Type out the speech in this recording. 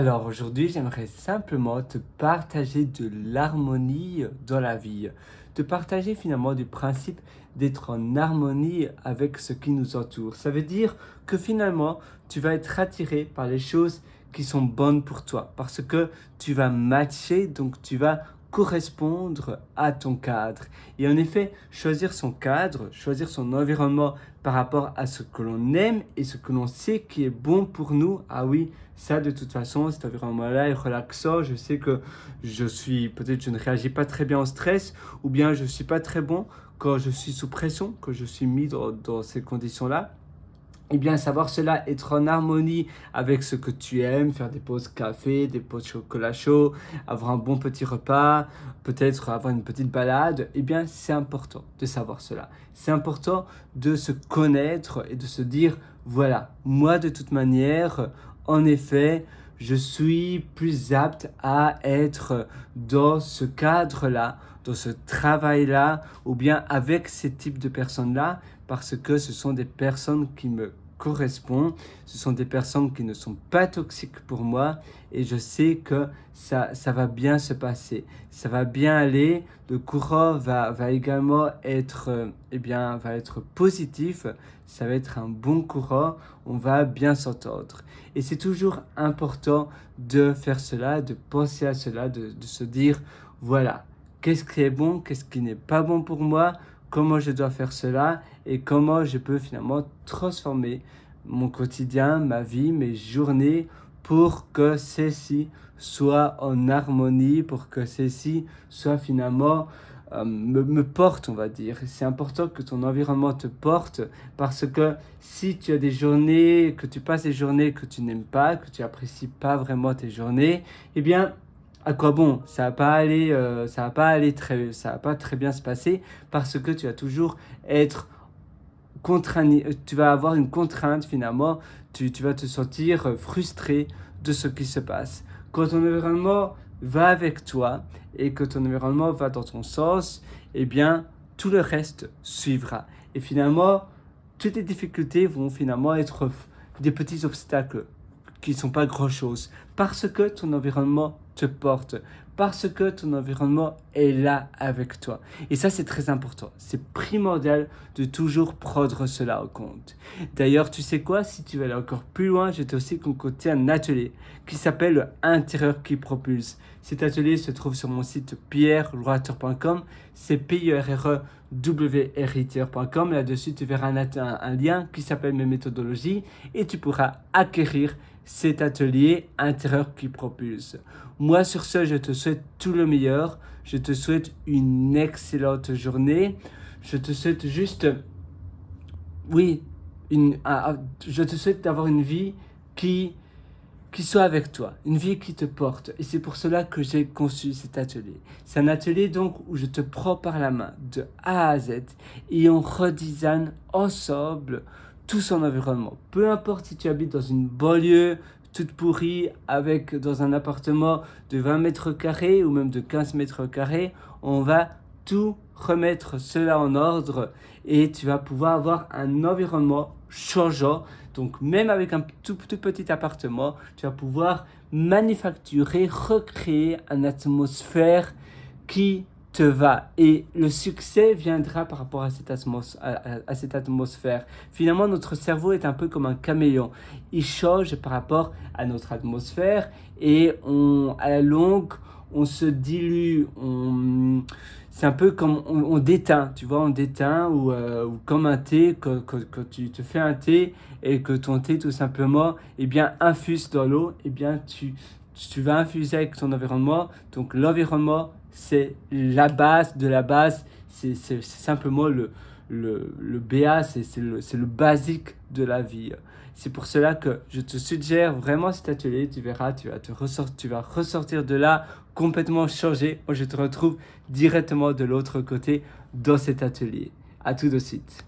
Alors aujourd'hui, j'aimerais simplement te partager de l'harmonie dans la vie, te partager finalement du principe d'être en harmonie avec ce qui nous entoure. Ça veut dire que finalement, tu vas être attiré par les choses qui sont bonnes pour toi, parce que tu vas matcher, donc tu vas correspondre à ton cadre. Et en effet, choisir son cadre, choisir son environnement par rapport à ce que l'on aime et ce que l'on sait qui est bon pour nous, ah oui, ça de toute façon, cet environnement-là est relaxant. Je sais que peut-être je ne réagis pas très bien au stress, ou bien je ne suis pas très bon quand je suis sous pression, que je suis mis dans ces conditions-là. Eh bien, savoir cela, être en harmonie avec ce que tu aimes, faire des pauses café, des pauses chocolat chaud, avoir un bon petit repas, peut-être avoir une petite balade, eh bien, c'est important de savoir cela. C'est important de se connaître et de se dire, voilà, moi de toute manière, en effet, je suis plus apte à être dans ce cadre-là, dans ce travail-là, ou bien avec ces types de personnes-là, parce que ce sont des personnes qui me correspondent, ce sont des personnes qui ne sont pas toxiques pour moi et je sais que ça va bien se passer, ça va bien aller, le courant va également être, va être positif, ça va être un bon courant, on va bien s'entendre. Et c'est toujours important de faire cela, de penser à cela, de se dire, voilà, qu'est-ce qui est bon, qu'est-ce qui n'est pas bon pour moi, comment je dois faire cela et comment je peux finalement transformer mon quotidien, ma vie, mes journées pour que celles-ci soient en harmonie, pour que celles-ci soient finalement me portent, on va dire. C'est important que ton environnement te porte parce que si tu as des journées, que tu passes des journées que tu n'aimes pas, que tu apprécies pas vraiment tes journées, eh bien, à quoi bon? Ça va pas très bien se passer parce que tu vas toujours être contraint, tu vas avoir une contrainte finalement, tu vas te sentir frustré de ce qui se passe. Quand ton environnement va avec toi et que ton environnement va dans ton sens, eh bien tout le reste suivra. Et finalement, toutes les difficultés vont finalement être des petits obstacles qui ne sont pas grand-chose, parce que ton environnement te porte, parce que ton environnement est là avec toi. Et ça, c'est très important. C'est primordial de toujours prendre cela en compte. D'ailleurs, tu sais quoi? Si tu veux aller encore plus loin, je t'ai aussi concocté un atelier qui s'appelle le Intérieur qui propulse. Cet atelier se trouve sur mon site pierrelroateur.com, c'est pierrewriter.com. Là-dessus, tu verras un lien qui s'appelle mes méthodologies et tu pourras acquérir cet atelier intérieur qui propulse. Moi, sur ce, je te souhaite tout le meilleur. Je te souhaite une excellente journée. Je te souhaite juste, oui, je te souhaite d'avoir une vie qui soit avec toi, une vie qui te porte. Et c'est pour cela que j'ai conçu cet atelier. C'est un atelier donc où je te prends par la main de A à Z et on redesign ensemble tout son environnement. Peu importe si tu habites dans une banlieue toute pourrie dans un appartement de 20 mètres carrés ou même de 15 mètres carrés, on va tout remettre cela en ordre et tu vas pouvoir avoir un environnement changeant. Donc même avec un tout petit appartement, tu vas pouvoir manufacturer, recréer une atmosphère qui te va. Et le succès viendra par rapport à cette atmosphère. Finalement, notre cerveau est un peu comme un caméléon. Il change par rapport à notre atmosphère et à la longue, on se dilue, c'est un peu comme on déteint, tu vois, on déteint ou comme un thé, quand tu te fais un thé et que ton thé tout simplement infuse dans l'eau, tu vas infuser avec ton environnement. Donc l'environnement, c'est la base de la base, c'est simplement le BA, c'est le basique de la vie. C'est pour cela que je te suggère vraiment cet atelier. Tu verras, tu vas ressortir de là complètement changé. Moi, je te retrouve directement de l'autre côté dans cet atelier. À tout de suite.